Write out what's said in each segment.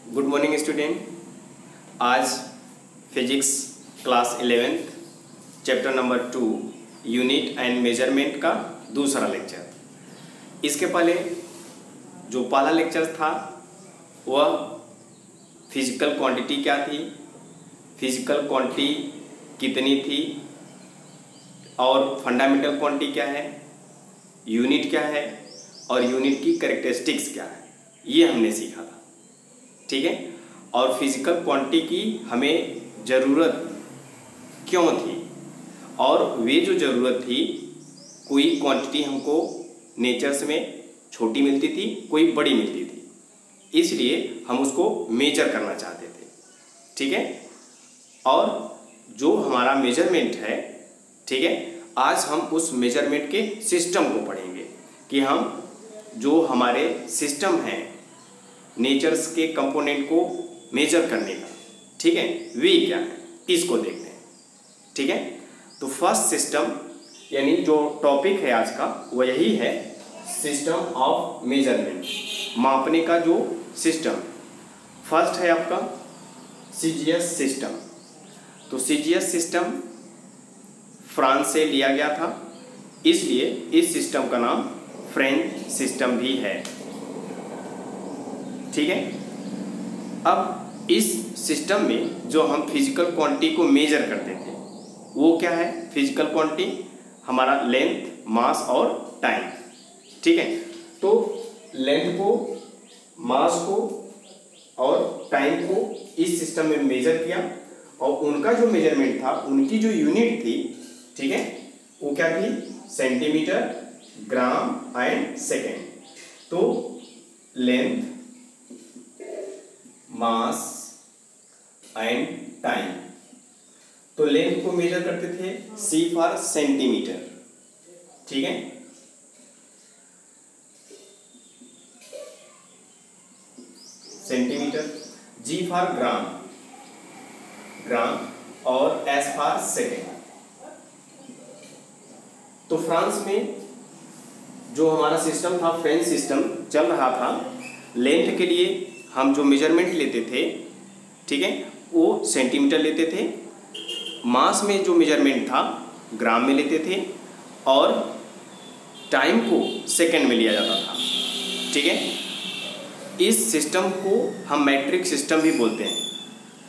Good morning student. आज physics class 11th chapter number 2 unit and measurement का दूसरा lecture. इसके पहले जो पहला लेक्चर था वह फिजिकल क्वांटिटी क्या थी, फिजिकल क्वांटिटी कितनी थी और फंडामेंटल क्वांटिटी क्या है, यूनिट क्या है और यूनिट की कैरेक्टरिस्टिक्स क्या है, ये हमने सीखा था। ठीक है। और फिजिकल क्वांटिटी की हमें ज़रूरत क्यों थी और वे जो ज़रूरत थी, कोई क्वांटिटी हमको नेचर्स में छोटी मिलती थी, कोई बड़ी मिलती थी, इसलिए हम उसको मेजर करना चाहते थे। ठीक है। और जो हमारा मेजरमेंट है, ठीक है, आज हम उस मेजरमेंट के सिस्टम को पढ़ेंगे कि हम जो हमारे सिस्टम हैं नेचर्स के कंपोनेंट को मेजर करने का, ठीक है, वे क्या है, इसको देखते हैं। ठीक है। तो फर्स्ट सिस्टम यानी जो टॉपिक है आज का वह यही है, सिस्टम ऑफ मेजरमेंट, मापने का जो सिस्टम। फर्स्ट है आपका सीजीएस सिस्टम। तो सीजीएस सिस्टम फ्रांस से लिया गया था, इसलिए इस सिस्टम का नाम फ्रेंच सिस्टम भी है। ठीक है। अब इस सिस्टम में जो हम फिजिकल क्वांटिटी को मेजर करते थे वो क्या है, फिजिकल क्वांटिटी हमारा लेंथ, मास और टाइम। ठीक है। तो लेंथ को, मास को और टाइम को इस सिस्टम में मेजर किया और उनका जो मेजरमेंट था, उनकी जो यूनिट थी, ठीक है, वो क्या थी, सेंटीमीटर, ग्राम एंड सेकेंड। तो लेंथ, मास एंड टाइम। तो लेंथ को मेजर करते थे C फॉर सेंटीमीटर। ठीक है। सेंटीमीटर, G फॉर ग्राम, ग्राम और S फॉर सेकेंड। तो फ्रांस में जो हमारा सिस्टम था, फ्रेंच सिस्टम चल रहा था, लेंथ के लिए हम जो मेजरमेंट लेते थे, ठीक है, वो सेंटीमीटर लेते थे, मास में जो मेजरमेंट था ग्राम में लेते थे और टाइम को सेकंड में लिया जाता था। ठीक है। इस सिस्टम को हम मैट्रिक सिस्टम भी बोलते हैं,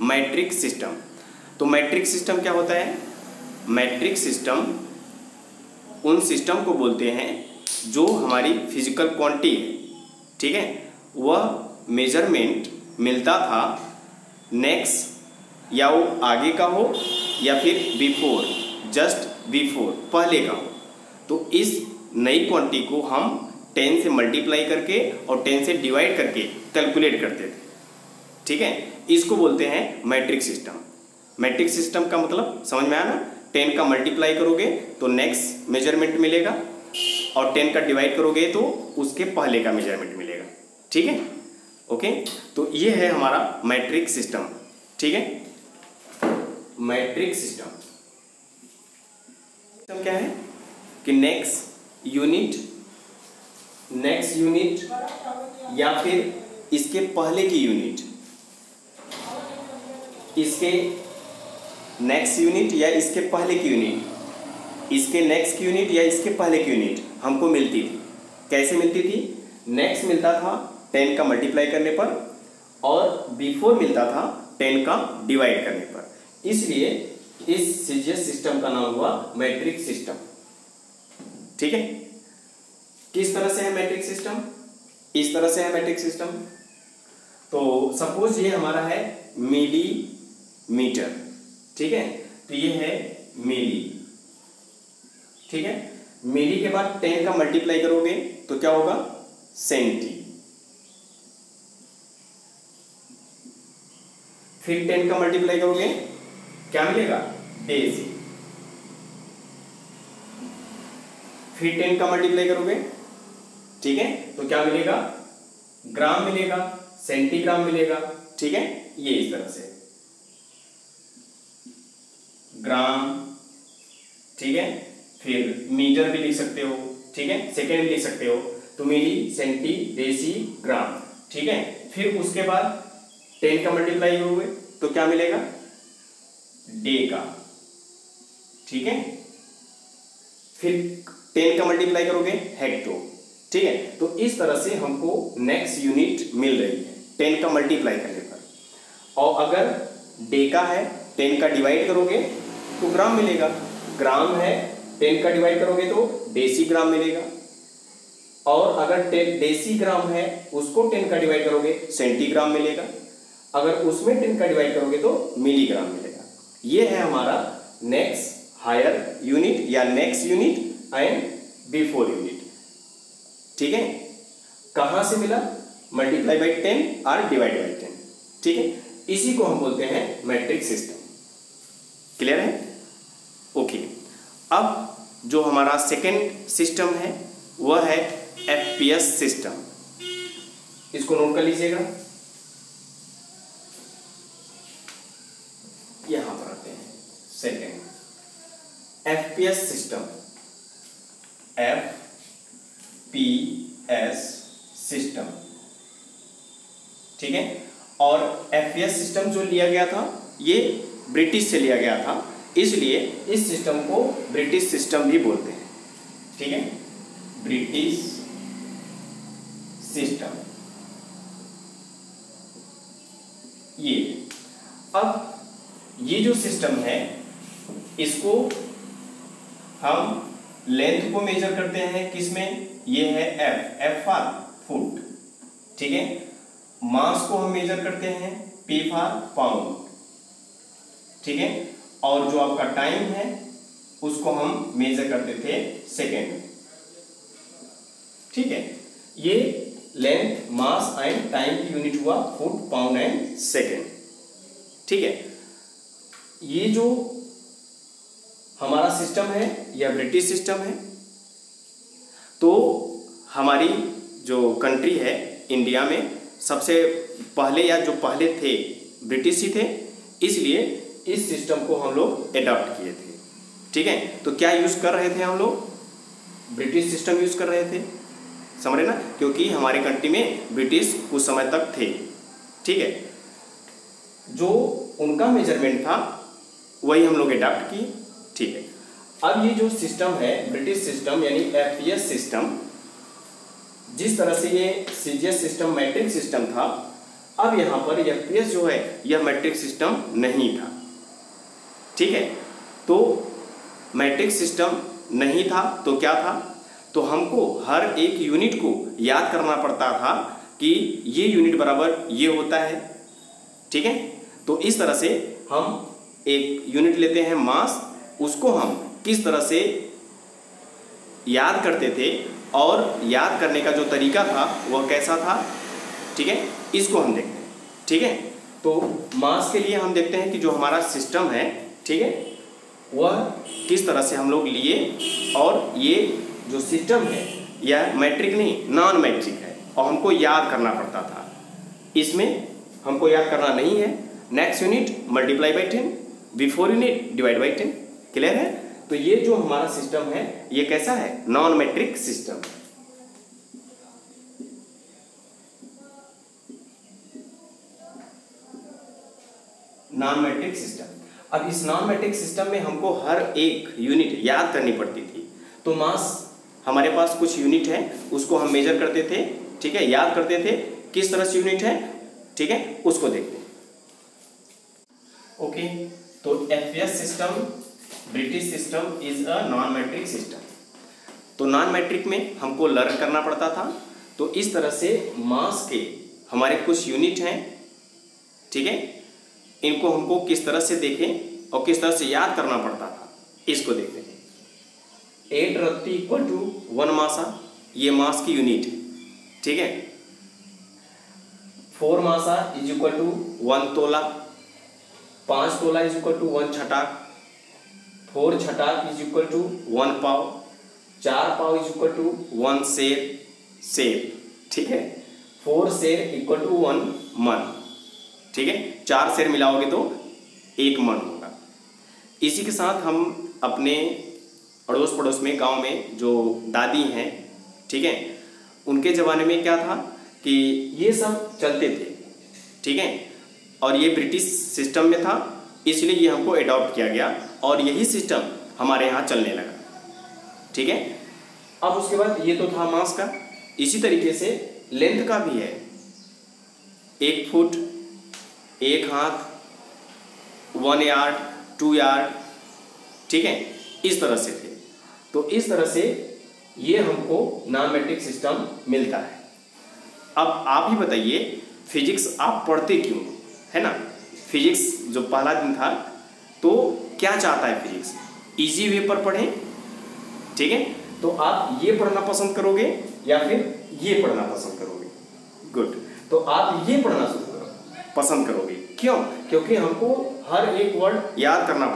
मैट्रिक सिस्टम। तो मैट्रिक सिस्टम क्या होता है, मैट्रिक सिस्टम उन सिस्टम को बोलते हैं जो हमारी फिजिकल क्वांटिटी है, ठीक है, वह मेजरमेंट मिलता था नेक्स्ट, या वो आगे का हो या फिर बिफोर, जस्ट बिफोर, पहले का हो। तो इस नई क्वांटिटी को हम 10 से मल्टीप्लाई करके और 10 से डिवाइड करके कैलकुलेट करते थे। ठीक है। इसको बोलते हैं मैट्रिक सिस्टम। मैट्रिक सिस्टम का मतलब समझ में आया ना, 10 का मल्टीप्लाई करोगे तो नेक्स्ट मेजरमेंट मिलेगा और 10 का डिवाइड करोगे तो उसके पहले का मेजरमेंट मिलेगा। ठीक है। ओके। तो ये है हमारा मैट्रिक सिस्टम। ठीक है। मैट्रिक सिस्टम क्या है कि नेक्स्ट यूनिट या फिर इसके पहले की यूनिट, इसके नेक्स्ट यूनिट या इसके पहले की यूनिट, इसके नेक्स्ट की यूनिट या इसके पहले की यूनिट हमको मिलती थी। कैसे मिलती थी, नेक्स्ट मिलता था 10 का मल्टीप्लाई करने पर और बिफोर मिलता था 10 का डिवाइड करने पर, इसलिए इस सीजीएस सिस्टम का नाम हुआ मैट्रिक सिस्टम। ठीक है। किस तरह से है मैट्रिक सिस्टम, इस तरह से है मैट्रिक सिस्टम। तो सपोज ये हमारा है मिलीमीटर, ठीक है, तो ये है मिली। ठीक है। मिली के बाद 10 का मल्टीप्लाई करोगे तो क्या होगा, सेंटी, फिर 10 का मल्टीप्लाई करोगे क्या मिलेगा, डेजी, फिर 10 का मल्टीप्लाई करोगे, ठीक है, तो क्या मिलेगा, ग्राम मिलेगा, सेंटीग्राम मिलेगा। ठीक है। ये इस तरह से ग्राम, ठीक है, फिर मीटर भी लिख सकते हो, ठीक है, सेकेंड भी लिख सकते हो, तो मिली, सेंटी, डेसी, ग्राम। ठीक है। फिर उसके बाद 10 का मल्टीप्लाई करोगे तो क्या मिलेगा, डे का, ठीक है। फिर 10 का मल्टीप्लाई करोगे हेक्टो, ठीक है। तो इस तरह से हमको नेक्स्ट यूनिट मिल रही है 10 का मल्टीप्लाई करने पर। और अगर डे का है 10 का डिवाइड करोगे तो ग्राम मिलेगा, ग्राम है 10 का डिवाइड करोगे तो डेसीग्राम मिलेगा। और अगर डेसीग्राम है उसको 10 का डिवाइड करोगे सेंटीग्राम मिलेगा, अगर उसमें 10 का डिवाइड करोगे तो मिलीग्राम मिलेगा। ये है हमारा नेक्स्ट हायर यूनिट या next unit and before unit, ठीक है। कहां से मिला, मल्टीप्लाई बाई 10 और डिवाइड बाई 10, ठीक है। इसी को हम बोलते हैं मैट्रिक सिस्टम। क्लियर है, ओके। अब जो हमारा सेकेंड सिस्टम है वह है एफपीएस सिस्टम। इसको नोट कर लीजिएगा, यहां पर आते हैं second FPS system, FPS system, ठीक है। और एफपीएस सिस्टम जो लिया गया था ये ब्रिटिश से लिया गया था, इसलिए इस सिस्टम को ब्रिटिश सिस्टम भी बोलते हैं, ठीक है, ब्रिटिश सिस्टम। ये अब ये जो सिस्टम है इसको हम लेंथ को मेजर करते हैं किसमें, ये है एफ फॉर फुट, ठीक है। मास को हम मेजर करते हैं पी फॉर पाउंड, ठीक है। और जो आपका टाइम है उसको हम मेजर करते थे सेकेंड में, ठीक है। ये लेंथ, मास एंड टाइम की यूनिट हुआ फुट, पाउंड एंड सेकेंड, ठीक है। ये जो हमारा सिस्टम है यह ब्रिटिश सिस्टम है। तो हमारी जो कंट्री है इंडिया में सबसे पहले या जो पहले थे ब्रिटिश ही थे, इसलिए इस सिस्टम को हम लोग एडॉप्ट किए थे, ठीक है। तो क्या यूज कर रहे थे हम लोग, ब्रिटिश सिस्टम यूज कर रहे थे, समझ रहे ना, क्योंकि हमारे कंट्री में ब्रिटिश कुछ समय तक थे, ठीक है। जो उनका मेजरमेंट था वही हम लोग एडॉप्ट किए, ठीक है। अब ये जो सिस्टम है ब्रिटिश सिस्टम यानी एफपीएस सिस्टम, जिस तरह से ये सीजीएस सिस्टम मैट्रिक सिस्टम था, अब यहाँ पर एफपीएस जो है यह मैट्रिक सिस्टम नहीं था, ठीक है। तो मैट्रिक सिस्टम नहीं था तो क्या था, तो हमको हर एक यूनिट को याद करना पड़ता था कि ये यूनिट बराबर ये होता है, ठीक है। तो इस तरह से हम एक यूनिट लेते हैं मास, उसको हम किस तरह से याद करते थे और याद करने का जो तरीका था वह कैसा था, ठीक है, इसको हम देखते हैं, ठीक है। तो मास के लिए हम देखते हैं कि जो हमारा सिस्टम है, ठीक है, वह किस तरह से हम लोग लिए, और ये जो सिस्टम है यह मैट्रिक नहीं नॉन मैट्रिक है और हमको याद करना पड़ता था। इसमें हमको याद करना नहीं है, next unit multiply by 10, before unit divide by 10, clear है। तो ये जो हमारा सिस्टम है ये कैसा है, non matric system. Non matric system. अब इस नॉन मैट्रिक सिस्टम में हमको हर एक यूनिट याद करनी पड़ती थी। तो मास हमारे पास कुछ यूनिट है उसको हम मेजर करते थे, ठीक है, याद करते थे किस तरह से यूनिट है, ठीक है, उसको देखते हैं। ओके, तो FPS system British system is a non matric system. तो नॉन मैट्रिक में हमको लर्न करना पड़ता था। तो इस तरह से मास के हमारे कुछ यूनिट हैं, ठीक है, इनको हमको किस तरह से देखें और किस तरह से याद करना पड़ता था, इसको देखते हैं। 8 रत्ती इक्वल टू 1 मासा, ये मास की यूनिट है, ठीक है। 4 मासा is equal to 1 tola, 5 tola is equal to 1 chhatak, 4 chhatak is equal to 1 pao, 4 pao is equal to 1 seer, ठीक है। 4 सेर इक्वल टू 1 मन, ठीक है। 4 सेर मिलाओगे तो 1 मन होगा। इसी के साथ हम अपने अड़ोस पड़ोस में गांव में जो दादी हैं, ठीक है, उनके ज़माने में क्या था कि ये सब चलते थे, ठीक है। और ये ब्रिटिश सिस्टम में था, इसलिए ये हमको अडॉप्ट किया गया और यही सिस्टम हमारे यहाँ चलने लगा। ठीक है, अब उसके बाद ये तो था मास का। इसी तरीके से लेंथ का भी है, 1 फुट, 1 हाथ, 1 यार्ड, 2 यार्ड। ठीक है, इस तरह से थे। तो इस तरह से ये हमको नामेट्रिक सिस्टम मिलता है। अब आप ही बताइए, फिजिक्स आप पढ़ते क्यों, है ना। फिजिक्स जो पहला दिन था तो क्या चाहता है फिजिक्स, इजी वे पर पढ़ें। ठीक है, तो आप ये पढ़ना पसंद करोगे या फिर ये पढ़ना पसंद करोगे। गुड, तो आप ये पढ़ना पसंद करोगे। क्यों? क्योंकि हमको हर एक वर्ड याद करना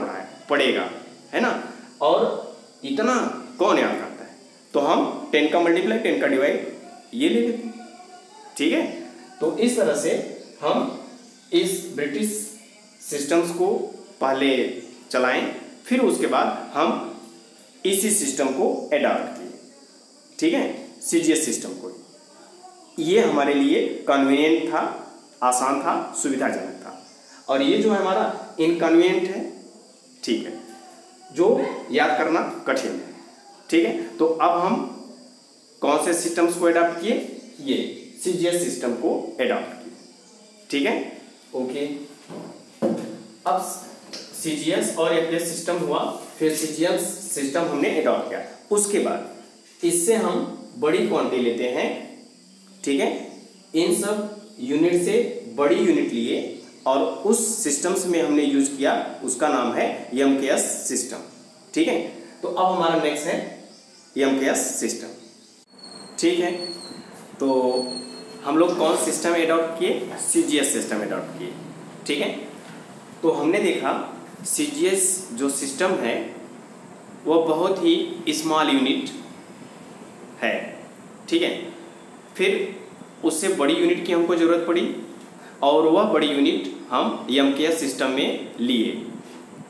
पड़ेगा, है ना। और इतना कौन याद करता है, तो हम 10 का मल्टीप्लाई 10 का डिवाइड ये ले लेते हैं। ठीक है, तो इस तरह से हम इस ब्रिटिश सिस्टम्स को पहले चलाएं, फिर उसके बाद हम इसी सिस्टम को अडॉप्ट किए। ठीक है, सीजीएस सिस्टम को। ये हमारे लिए कन्वीनियंट था, आसान था, सुविधाजनक था। और ये जो है हमारा इनकन्वीनियंट है, ठीक है, जो याद करना कठिन है। ठीक है, तो अब हम कौन से सिस्टम्स को अडॉप्ट किए, ये सीजीएस सिस्टम को अडॉप्ट किए। ठीक है, ओके। अब सीजीएस और एफएस सिस्टम हुआ, फिर सीजीएस सिस्टम हमने अडॉप्ट किया। उसके बाद इससे हम बड़ी क्वांटिटी लेते हैं। ठीक है, इन सब यूनिट से बड़ी यूनिट लिए और उस सिस्टम्स में हमने यूज किया, उसका नाम है एमकेएस सिस्टम। ठीक है, तो अब हमारा नेक्स्ट है एमकेएस सिस्टम। ठीक है, तो हम लोग कौन सिस्टम अडॉप्ट किए, सीजीएस सिस्टम अडॉप्ट किए। ठीक है, तो हमने देखा सीजीएस जो सिस्टम है वो बहुत ही स्मॉल यूनिट है। ठीक है, फिर उससे बड़ी यूनिट की हमको ज़रूरत पड़ी और वह बड़ी यूनिट हम एमकेएस सिस्टम में लिए।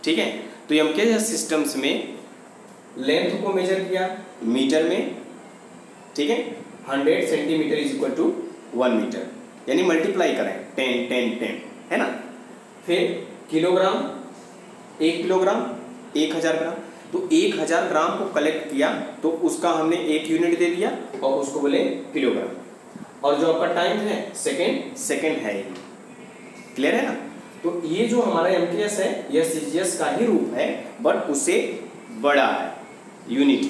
ठीक है, तो एमकेएस सिस्टम्स में लेंथ को मेजर किया मीटर में। ठीक है, 100 centimetre is equal to 1 metre, यानी मल्टीप्लाई करें 10 10 10, है ना। फिर किलोग्राम, 1 किलोग्राम 1000 ग्राम, तो 1000 ग्राम को कलेक्ट किया तो उसका हमने एक यूनिट दे दिया और उसको बोले किलोग्राम। और जो आपका टाइम है सेकेंड है, ये क्लियर है ना। तो ये जो हमारा एमकेएस है यह सीजीएस का ही रूप है, बट उससे बड़ा है यूनिट।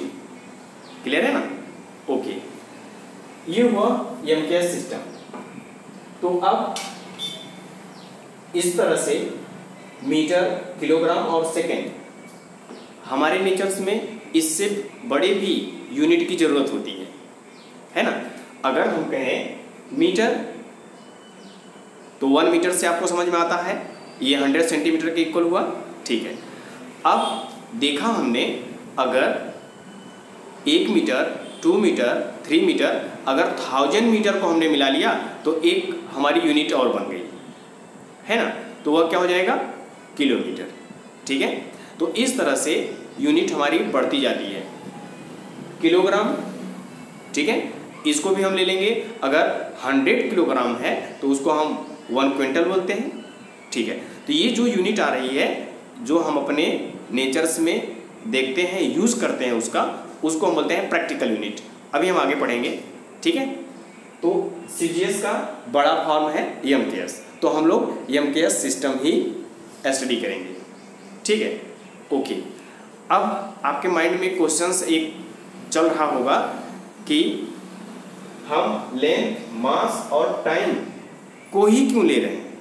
क्लियर है ना, ओके। ये हुआ एमकेएस सिस्टम। तो अब इस तरह से मीटर, किलोग्राम और सेकेंड, हमारे नेचर्स में इससे बड़े भी यूनिट की जरूरत होती है ना। अगर हम कहें मीटर, तो 1 मीटर से आपको समझ में आता है ये 100 सेंटीमीटर के इक्वल हुआ। ठीक है, अब देखा हमने अगर 1 मीटर, 2 मीटर, 3 मीटर, अगर 1000 मीटर को हमने मिला लिया तो एक हमारी यूनिट और बन गई, है ना। तो वह क्या हो जाएगा, किलोमीटर। ठीक है, तो इस तरह से यूनिट हमारी बढ़ती जाती है। किलोग्राम, ठीक है, इसको भी हम ले लेंगे। अगर 100 किलोग्राम है तो उसको हम 1 क्विंटल बोलते हैं। ठीक है, तो ये जो यूनिट आ रही है, जो हम अपने नेचर्स में देखते हैं, यूज करते हैं उसको हम बोलते हैं प्रैक्टिकल यूनिट। अभी हम आगे पढ़ेंगे। ठीक है, तो सीजीएस का बड़ा फॉर्म है एमकेएस, तो हम लोग एमकेएस सिस्टम ही स्टडी करेंगे। ठीक है, ओके। अब आपके माइंड में क्वेश्चंस एक चल रहा होगा कि हम लेंथ, मास और टाइम को ही क्यों ले रहे हैं,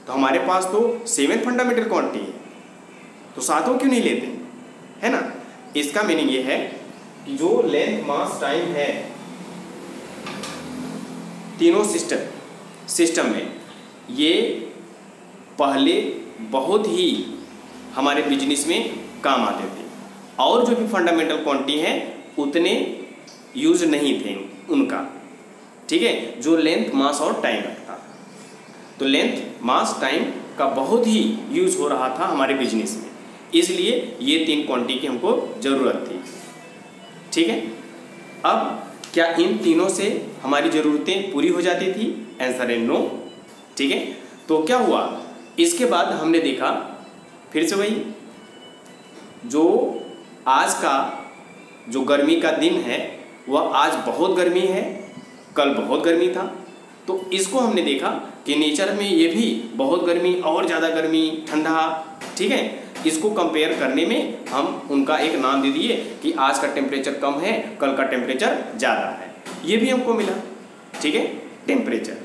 तो हमारे पास तो 7 फंडामेंटल क्वांटिटी है, तो सातों क्यों नहीं लेते, है ना। इसका मीनिंग ये है कि जो लेंथ, मास, टाइम है, तीनों सिस्टम में ये पहले बहुत ही हमारे बिजनेस में काम आते थे, और जो भी फंडामेंटल क्वांटिटी हैं उतने यूज नहीं थे उनका। ठीक है, जो लेंथ, मास और टाइम रखता, तो लेंथ, मास, टाइम का बहुत ही यूज हो रहा था हमारे बिजनेस में, इसलिए ये 3 क्वांटिटी की हमको ज़रूरत थी। ठीक है, अब क्या इन तीनों से हमारी ज़रूरतें पूरी हो जाती थी? आंसर है नो। ठीक है, तो क्या हुआ इसके बाद हमने देखा फिर से वही, जो आज का जो गर्मी का दिन है वह आज बहुत गर्मी है, कल बहुत गर्मी था। तो इसको हमने देखा कि नेचर में ये भी बहुत गर्मी और ज़्यादा गर्मी, ठंडा, ठीक है। इसको कंपेयर करने में हम उनका एक नाम दे दिए कि आज का टेम्परेचर कम है, कल का टेम्परेचर ज़्यादा है, ये भी हमको मिला, ठीक है, टेम्परेचर।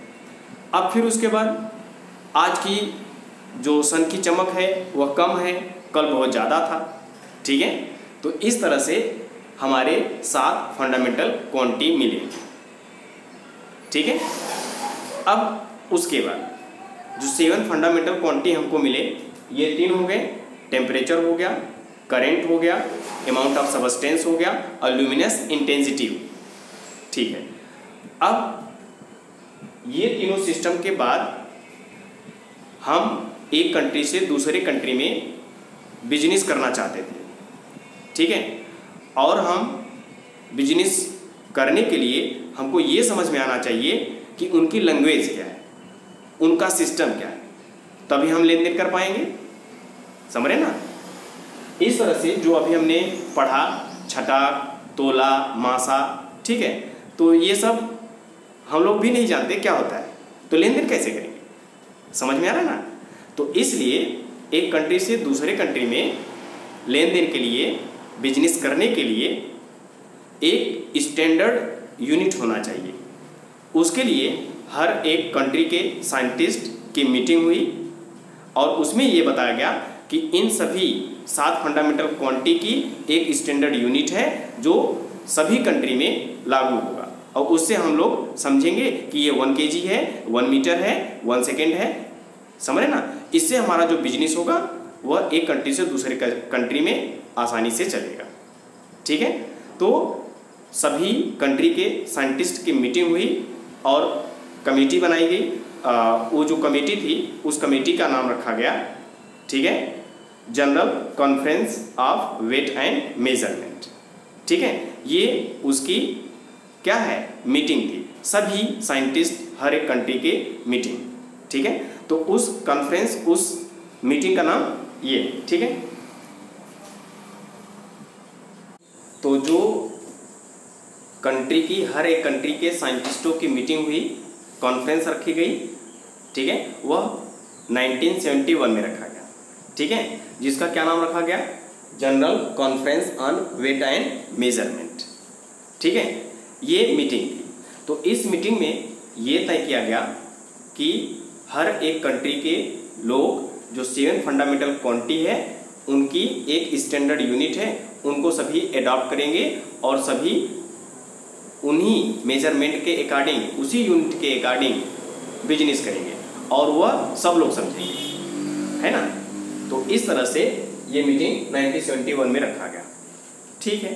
अब फिर उसके बाद आज की जो सन की चमक है वह कम है, कल बहुत ज़्यादा था, ठीक है। तो इस तरह से हमारे 7 फंडामेंटल क्वांटिटी मिले, ठीक है। अब उसके बाद जो 7 फंडामेंटल क्वांटिटी हमको मिले, ये 3 हो गए, टेम्परेचर हो गया, करंट हो गया, अमाउंट ऑफ सब्सटेंस हो गया और ल्यूमिनस इंटेंसिटी, ठीक है। अब ये तीनों सिस्टम के बाद हम एक कंट्री से दूसरे कंट्री में बिजनेस करना चाहते थे, ठीक है। और हम बिजनेस करने के लिए हमको ये समझ में आना चाहिए कि उनकी लैंग्वेज क्या है, उनका सिस्टम क्या है, तभी हम लेन देन कर पाएंगे, समझ रहे ना। इस तरह से जो अभी हमने पढ़ा, छटा, तोला, मासा, ठीक है, तो ये सब हम लोग भी नहीं जानते क्या होता है, तो लेन देन कैसे करेंगे, समझ में आ रहा है ना। तो इसलिए एक कंट्री से दूसरे कंट्री में लेन देन के लिए, बिजनेस करने के लिए एक स्टैंडर्ड यूनिट होना चाहिए। उसके लिए हर एक कंट्री के साइंटिस्ट की मीटिंग हुई और उसमें ये बताया गया कि इन सभी 7 फंडामेंटल क्वांटिटी की एक स्टैंडर्ड यूनिट है जो सभी कंट्री में लागू होगा, और उससे हम लोग समझेंगे कि ये 1 kg है, 1 मीटर है, 1 सेकेंड है, समझ रहे ना। इससे हमारा जो बिजनेस होगा वह एक कंट्री से दूसरे कंट्री में आसानी से चलेगा, ठीक है। तो सभी कंट्री के साइंटिस्ट की मीटिंग हुई और कमेटी बनाई गई। वो जो कमेटी थी उस कमेटी का नाम रखा गया, ठीक है, general conference of weight and measurement, ठीक है। ये उसकी क्या है, मीटिंग थी, सभी साइंटिस्ट हर एक कंट्री के मीटिंग, ठीक है। तो उस कॉन्फ्रेंस, उस मीटिंग का नाम ये, ठीक है। तो जो कंट्री की, हर एक कंट्री के साइंटिस्टों की मीटिंग हुई, कॉन्फ्रेंस रखी गई, ठीक है, वह 1971 में रखा गया, ठीक है, जिसका क्या नाम रखा गया, general conference on weight and measurement, ठीक है। ये मीटिंग थी। तो इस मीटिंग में ये तय किया गया कि हर एक कंट्री के लोग जो 7 फंडामेंटल क्वांटिटी है उनकी एक स्टैंडर्ड यूनिट है, उनको सभी एडॉप्ट करेंगे और सभी उन्हीं मेजरमेंट के अकॉर्डिंग, उसी यूनिट के अकॉर्डिंग बिजनेस करेंगे और वह सब लोग समझेंगे, है ना। तो इस तरह से ये मीटिंग 1971 में रखा गया, ठीक है।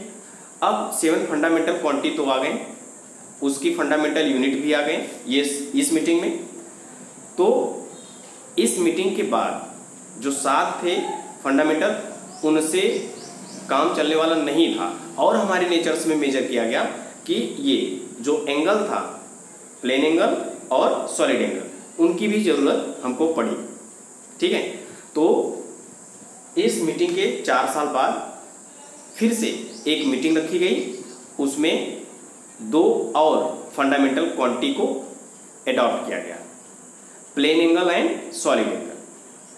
अब 7 फंडामेंटल क्वांटिटी तो आ गए, उसकी फंडामेंटल यूनिट भी आ गए ये इस मीटिंग में। तो इस मीटिंग के बाद जो 7 थे फंडामेंटल, उनसे काम चलने वाला नहीं था और हमारे नेचर्स में मेजर किया गया कि ये जो एंगल था, प्लेन एंगल और सॉलिड एंगल, उनकी भी ज़रूरत हमको पड़ी, ठीक है। तो इस मीटिंग के 4 साल बाद फिर से एक मीटिंग रखी गई, उसमें 2 और फंडामेंटल क्वांटिटी को एडॉप्ट किया गया, plane angle and solid angle,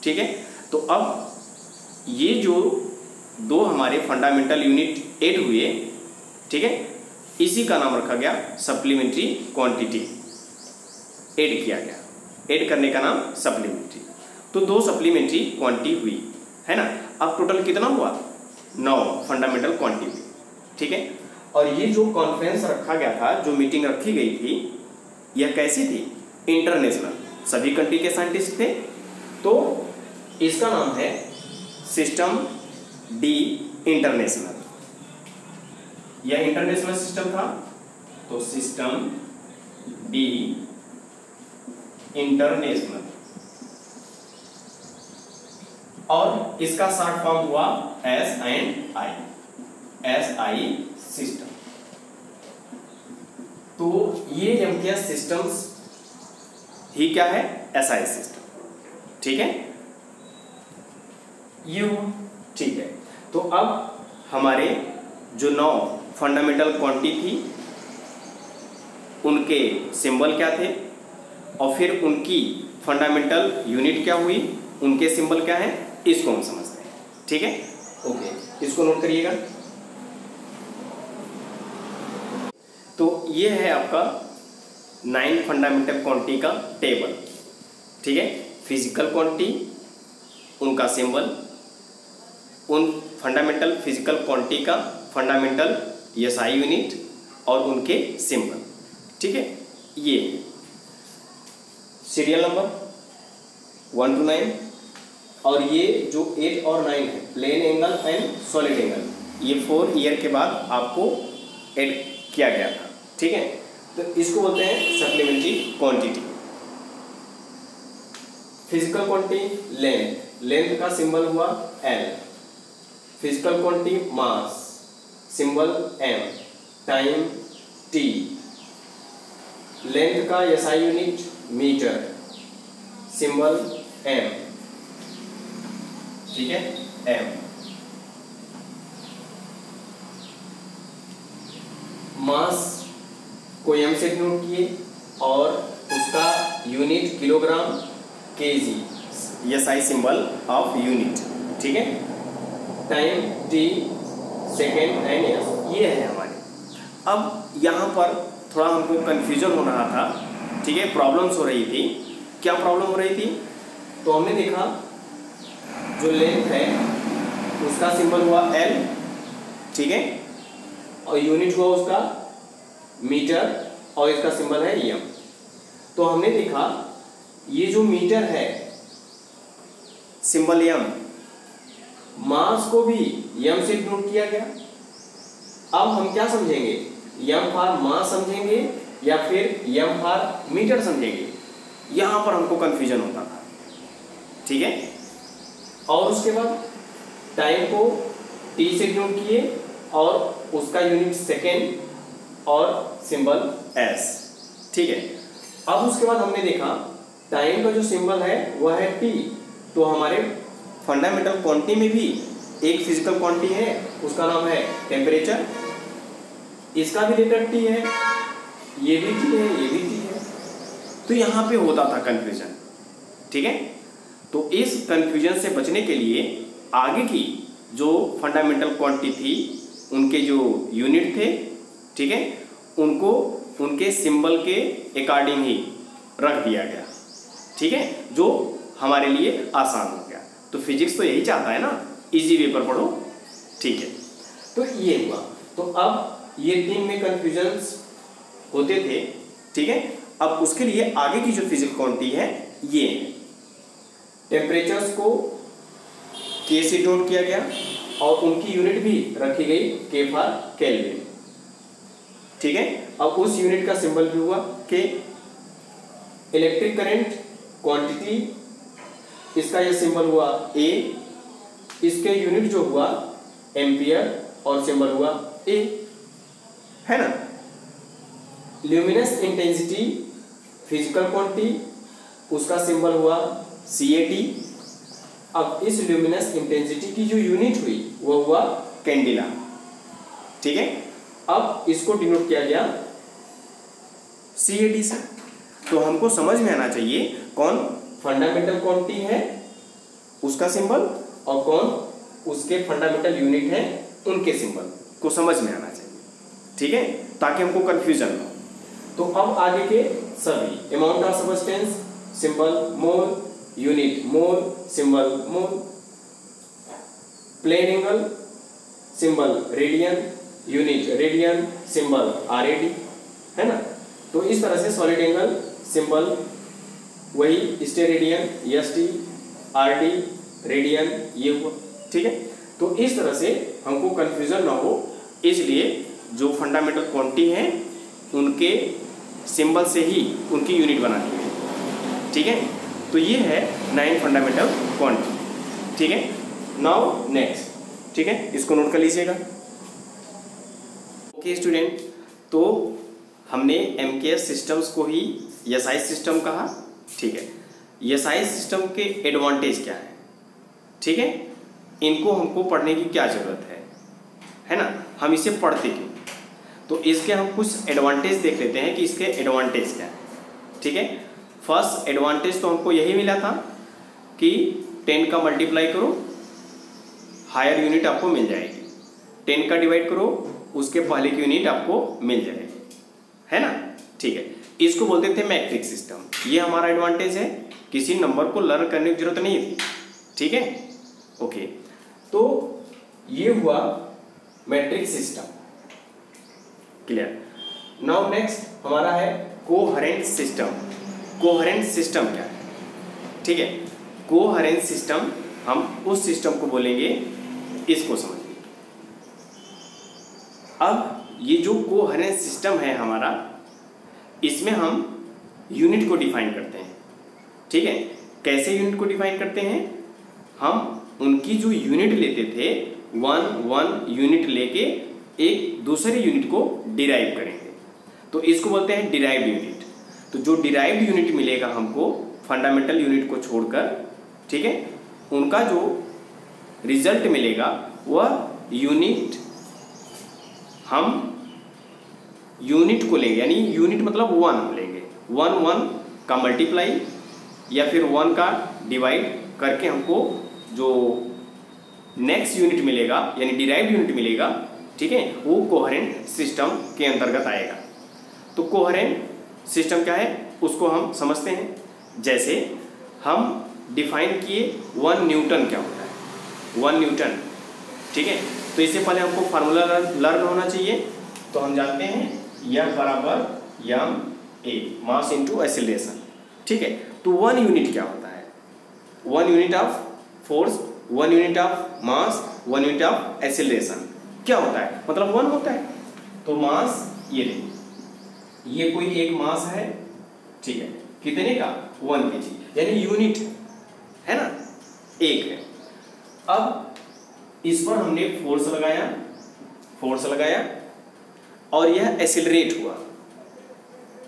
ठीक है। तो अब ये जो 2 हमारे फंडामेंटल यूनिट ऐड हुए, ठीक है, इसी का नाम रखा गया सप्लीमेंट्री क्वांटिटी, ऐड किया गया, ऐड करने का नाम सप्लीमेंट्री। तो 2 सप्लीमेंट्री क्वांटिटी हुई, है ना। अब टोटल कितना हुआ, 9 फंडामेंटल क्वांटिटी, ठीक है। और ये जो कॉन्फ्रेंस रखा गया था, जो मीटिंग रखी गई थी, यह कैसी थी, इंटरनेशनल, सभी कंट्री के साइंटिस्ट थे। तो इसका नाम है सिस्टम डी इंटरनेशनल, यह इंटरनेशनल सिस्टम था। तो सिस्टम डी इंटरनेशनल, और इसका शॉर्ट फॉर्म हुआ SI, SI सिस्टम। तो ये एमटीएस सिस्टम्स ही क्या है, SI सिस्टम, ठीक है। ये हुआ, ठीक है। तो अब हमारे जो 9 फंडामेंटल क्वांटिटी थी उनके सिंबल क्या थे और फिर उनकी फंडामेंटल यूनिट क्या हुई, उनके सिंबल क्या है, इसको हम समझते हैं, ठीक है। ओके, इसको नोट करिएगा। तो ये है आपका 9 फंडामेंटल क्वांटिटी का टेबल, ठीक है। फिजिकल क्वांटिटी, उनका सिंबल, उन फंडामेंटल फिजिकल क्वांटिटी का फंडामेंटल एसआई यूनिट और उनके सिंबल, ठीक है। ये सीरियल नंबर 1 to 9 और ये जो 8 और 9 है plane angle and solid angle, ये 4 ईयर के बाद आपको ऐड किया गया था, ठीक है। तो इसको बोलते हैं supplementary quantity. Physical quantity length, length का सिंबल हुआ L। Physical quantity mass, symbol M। Time T। Length का SI unit metre, symbol M, ठीक है, M। मास को M से डिनोट किए और उसका unit kilogram KG, SI symbol of unit, ठीक है। Time T, second and S, ये है हमारे। अब यहाँ पर थोड़ा हमको कंफ्यूजन हो रहा था, ठीक है, प्रॉब्लम्स हो रही थी। क्या प्रॉब्लम हो रही थी? तो हमने देखा जो लेंथ है उसका सिंबल हुआ L, ठीक है, और यूनिट हुआ उसका मीटर और इसका सिंबल है M। तो हमने देखा ये जो मीटर है सिंबल M, मास को भी M से डिनोट किया गया। अब हम क्या समझेंगे, M फॉर मास समझेंगे या फिर M फॉर मीटर समझेंगे? यहां पर हमको कंफ्यूजन होता था, ठीक है। और उसके बाद टाइम को T से डिनोट किए और उसका यूनिट सेकेंड और सिंबल S, ठीक है। अब उसके बाद हमने देखा टाइम का जो सिंबल है वह है T। तो हमारे फंडामेंटल क्वांटिटी में भी एक फिजिकल क्वांटिटी है, उसका नाम है टेम्परेचर। इसका भी लेटर T है, ये भी T है, ये भी T है। तो यहाँ पे होता था कंफ्यूजन, ठीक है। तो इस कंफ्यूजन से बचने के लिए आगे की जो फंडामेंटल क्वांटिटी थी उनके जो यूनिट थे, ठीक है, उनको उनके सिंबल के अकॉर्डिंग ही रख दिया गया, ठीक है, जो हमारे लिए आसान हो गया। तो फिजिक्स तो यही चाहता है ना, इजी वे पर पढ़ो, ठीक है। तो ये हुआ। तो अब ये 3 में कंफ्यूजन्स होते थे, ठीक है। अब उसके लिए आगे की जो फिजिकल क्वांटिटी है ये टेम्परेचर्स को K से डिनोट किया गया और उनकी यूनिट भी रखी गई K फॉर केल्विन, ठीक है। अब उस यूनिट का सिंबल भी हुआ K। इलेक्ट्रिक करंट क्वांटिटी, इसका यह सिंबल हुआ A, इसके यूनिट जो हुआ एम्पियर और सिंबल हुआ A, है ना। ल्यूमिनस इंटेंसिटी फिजिकल क्वांटिटी, उसका सिंबल हुआ CAT। अब इस ल्यूमिनस इंटेंसिटी की जो यूनिट हुई वो हुआ कैंडिला, ठीक है। अब इसको डिनोट किया गया CAD से। तो हमको समझ में आना चाहिए कौन फंडामेंटल क्वांटिटी है उसका सिंबल और कौन उसके फंडामेंटल यूनिट है उनके सिंबल को समझ में आना चाहिए, ठीक है, ताकि हमको कंफ्यूजन ना हो। तो अब आगे के सभी amount of substance symbol mole, unit mole, symbol mole. Plane angle symbol radian, unit radian, symbol RAD, है ना। तो इस तरह से सॉलिड एंगल सिंबल वही स्टेरेडियन ST, RD, रेडियन, ये हुआ, ठीक है। तो इस तरह से हमको कंफ्यूजन ना हो, इसलिए जो फंडामेंटल क्वांटिटी है उनके सिंबल से ही उनकी यूनिट बनानी है, ठीक है। तो ये है 9 फंडामेंटल क्वांटिटी, ठीक है। नाउ नेक्स्ट, ठीक है, इसको नोट कर लीजिएगा। ओके स्टूडेंट, तो हमने MKS सिस्टम्स को ही SI सिस्टम कहा, ठीक है। SI सिस्टम के एडवांटेज क्या है, ठीक है। इनको हमको पढ़ने की क्या ज़रूरत है ना, हम इसे पढ़ते क्यों। तो इसके हम कुछ एडवांटेज देख लेते हैं कि इसके एडवांटेज क्या है। ठीक है, फर्स्ट एडवांटेज तो हमको यही मिला था कि 10 का मल्टीप्लाई करो, हायर यूनिट आपको मिल जाएगी, 10 का डिवाइड करो, उसके पहले की यूनिट आपको मिल जाएगी, है ना। ठीक है, इसको बोलते थे मैट्रिक्स सिस्टम। ये हमारा एडवांटेज है, किसी नंबर को लर्न करने की जरूरत नहीं थी। ठीक है, ओके, तो ये हुआ matrix system, clear. Now next हमारा है कोहेरेंट सिस्टम। कोहेरेंट सिस्टम क्या है? ठीक है, कोहेरेंट सिस्टम हम उस सिस्टम को बोलेंगे, इसको समझिए। अब ये जो कोहेरेंट सिस्टम है हमारा, इसमें हम यूनिट को डिफाइन करते हैं। ठीक है, कैसे यूनिट को डिफाइन करते हैं? हम उनकी जो यूनिट लेते थे, 1 यूनिट लेके एक दूसरे यूनिट को डिराइव करेंगे, तो इसको बोलते हैं डिराइव्ड यूनिट। तो जो डिराइव्ड यूनिट मिलेगा हमको फंडामेंटल यूनिट को छोड़कर, ठीक है, उनका जो रिजल्ट मिलेगा वह यूनिट, हम यूनिट को लेंगे, यानी यूनिट मतलब 1 लेंगे, 1 का मल्टीप्लाई या फिर 1 का डिवाइड करके हमको जो नेक्स्ट यूनिट मिलेगा यानी डिराइव्ड यूनिट मिलेगा, ठीक है, वो कोहेरेंट सिस्टम के अंतर्गत आएगा। तो कोहेरेंट सिस्टम क्या है उसको हम समझते हैं। जैसे हम डिफाइन किए 1 न्यूटन क्या होता है, 1 न्यूटन। ठीक है, तो इससे पहले हमको फार्मूला लर्न होना चाहिए। तो हम जानते हैं F बराबर ma, मास इंटू एक्सीलरेशन। ठीक है, तो 1 यूनिट क्या होता है? 1 unit of force, 1 unit of mass, 1 unit of acceleration क्या होता है? मतलब 1 होता है। तो मास ये देखिए, ये कोई एक मास है, ठीक है, कितने का? 1 kg, यानी यूनिट है ना, 1 है। अब इस पर हमने फोर्स लगाया और यह एक्सीलरेट हुआ।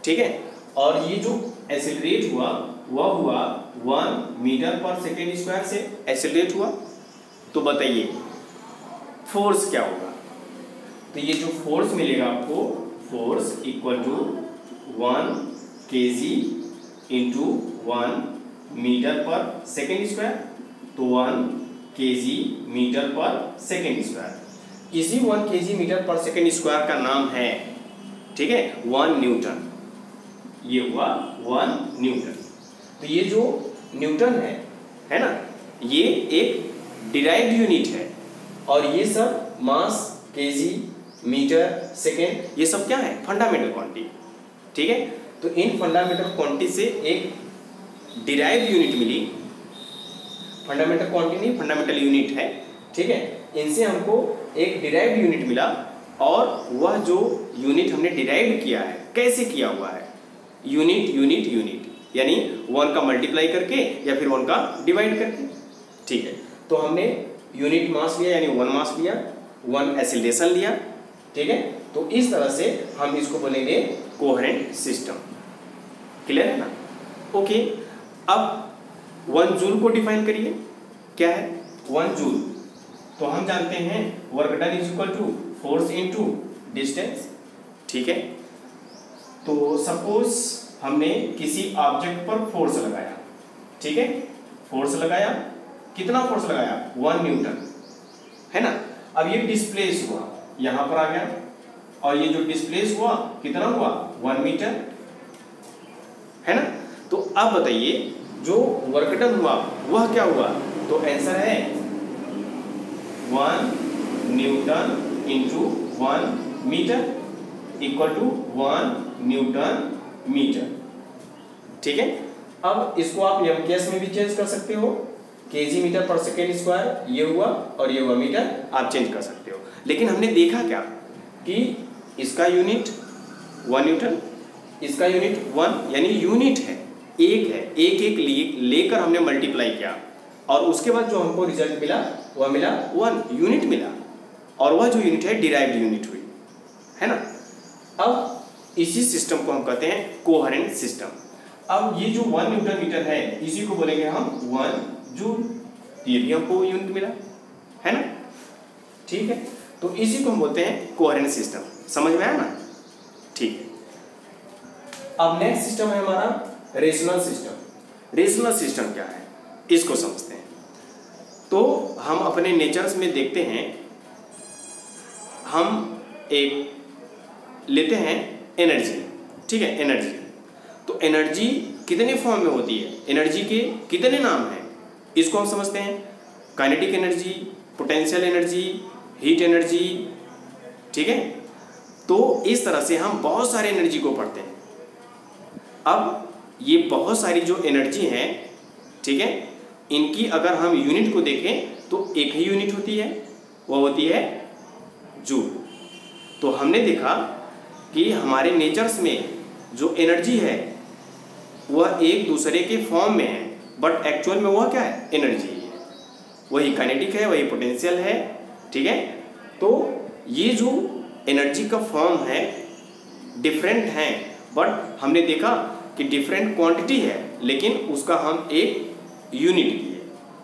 ठीक है, और ये जो एक्सीलरेट हुआ वह हुआ 1 मीटर पर सेकेंड स्क्वायर से एक्सीलरेट हुआ। तो बताइए फोर्स क्या होगा? तो ये जो फोर्स मिलेगा आपको, force equal to 1 kg into 1 metre per second square, तो 1 kg metre per second square. इसी 1 kg metre per second square का नाम है, ठीक है, 1 न्यूटन। ये हुआ 1 न्यूटन। तो ये जो न्यूटन है ना, ये एक डिराइव्ड यूनिट है, और ये सब मास, केजी, मीटर, सेकेंड, ये सब क्या है? Fundamental quantity. ठीक है, तो इन फंडामेंटल क्वांटिटी से एक डिराइव्ड यूनिट मिली, फंडामेंटल क्वांटिटी नहीं, फंडामेंटल यूनिट है। ठीक है, इनसे हमको एक डिराइव्ड यूनिट मिला, और वह जो यूनिट हमने डिराइव किया है, कैसे किया हुआ है? यूनिट यूनिट यूनिट, यानी 1 का मल्टीप्लाई करके या फिर 1 का डिवाइड करके। ठीक है, तो हमने यूनिट मास लिया यानी 1 मास लिया, 1 एक्सीलरेशन लिया। ठीक है, तो इस तरह से हम इसको बोलेंगे कोहेरेंट सिस्टम। क्लियर है ना? ओके, अब 1 जूल को डिफाइन करिए। क्या है 1 जूल? तो हम जानते हैं work done is equal to force into distance. ठीक है, तो सपोज हमने किसी ऑब्जेक्ट पर फोर्स लगाया, ठीक है, फोर्स लगाया, कितना फोर्स लगाया? 1 न्यूटन, है ना। अब ये डिस्प्लेस हुआ, यहां पर आ गया, और ये जो डिस्प्लेस हुआ कितना हुआ? 1 मीटर, है ना। तो अब बताइए जो वर्क डन हुआ वह क्या हुआ? तो आंसर है 1 newton into 1 metre equal to 1 newton metre. ठीक है, अब इसको आप एमकेएस में भी चेंज कर सकते हो, KG metre per second square ये हुआ और ये हुआ मीटर, आप चेंज कर सकते हो। लेकिन हमने देखा क्या कि इसका यूनिट 1 न्यूटन, इसका यूनिट 1, यानी यूनिट है, एक है, एक लेकर हमने मल्टीप्लाई किया, और उसके बाद जो हमको रिजल्ट मिला वह मिला 1 यूनिट मिला, और वह जो यूनिट है डिराइव्ड यूनिट हुई, है ना। अब इसी सिस्टम को हम कहते हैं कोहेरेंट सिस्टम। अब ये जो 1 न्यूटन मीटर है इसी को बोलेंगे हम 1 जूल। ये भी हमको यूनिट मिला, है ना, ठीक है। तो इसी को हम बोलते हैं कोहेरेंट सिस्टम। समझ में आया ना, ठीक है। अब नेक्स्ट सिस्टम है हमारा रेशनल सिस्टम। रेशनल सिस्टम क्या है इसको समझते हैं। तो हम अपने नेचर्स में देखते हैं, हम एक लेते हैं एनर्जी, ठीक है, एनर्जी। तो एनर्जी कितने फॉर्म में होती है, एनर्जी के कितने नाम हैं, इसको हम समझते हैं। Kinetic energy, potential energy, heat energy, ठीक है। तो इस तरह से हम बहुत सारे एनर्जी को पढ़ते हैं। अब ये बहुत सारी जो एनर्जी हैं, ठीक है, इनकी अगर हम यूनिट को देखें तो एक ही यूनिट होती है, वो होती है जूल। तो हमने देखा कि हमारे नेचर्स में जो एनर्जी है वह एक दूसरे के फॉर्म में है, बट एक्चुअल में वह क्या है, एनर्जी है। वही काइनेटिक है, वही पोटेंशियल है, ठीक है। तो ये जो एनर्जी का फॉर्म है डिफरेंट है, बट हमने देखा कि डिफरेंट क्वांटिटी है, लेकिन उसका हम एक यूनिट लिए,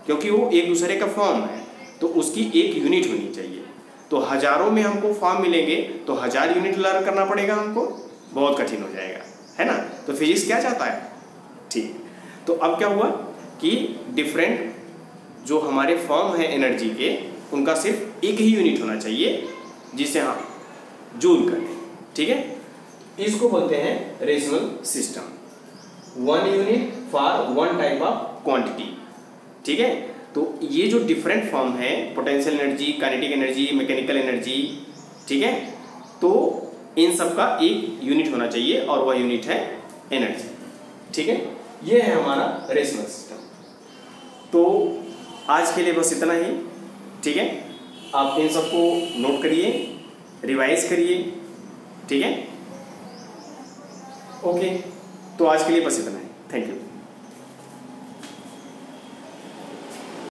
क्योंकि वो एक दूसरे का फॉर्म है तो उसकी एक यूनिट होनी चाहिए। तो हजारों में हमको फॉर्म मिलेंगे तो 1000 यूनिट लर्न करना पड़ेगा हमको, बहुत कठिन हो जाएगा, है ना। तो फिजिक्स क्या चाहता है, ठीक। तो अब क्या हुआ कि डिफरेंट जो हमारे फॉर्म है एनर्जी के, उनका सिर्फ एक ही यूनिट होना चाहिए जिसे हम जूल करें, ठीक है। इसको बोलते हैं rational system, 1 unit for 1 type of quantity, ठीक है। तो ये जो डिफरेंट फॉर्म है, potential energy, kinetic energy, mechanical energy, ठीक है, तो इन सब का एक यूनिट होना चाहिए और वह यूनिट है एनर्जी, ठीक है। ये है हमारा रेशनल सिस्टम। तो आज के लिए बस इतना ही, ठीक है। आप इन सबको नोट करिए, रिवाइज करिए, ठीक है। ओके, तो आज के लिए बस इतना ही। Thank you.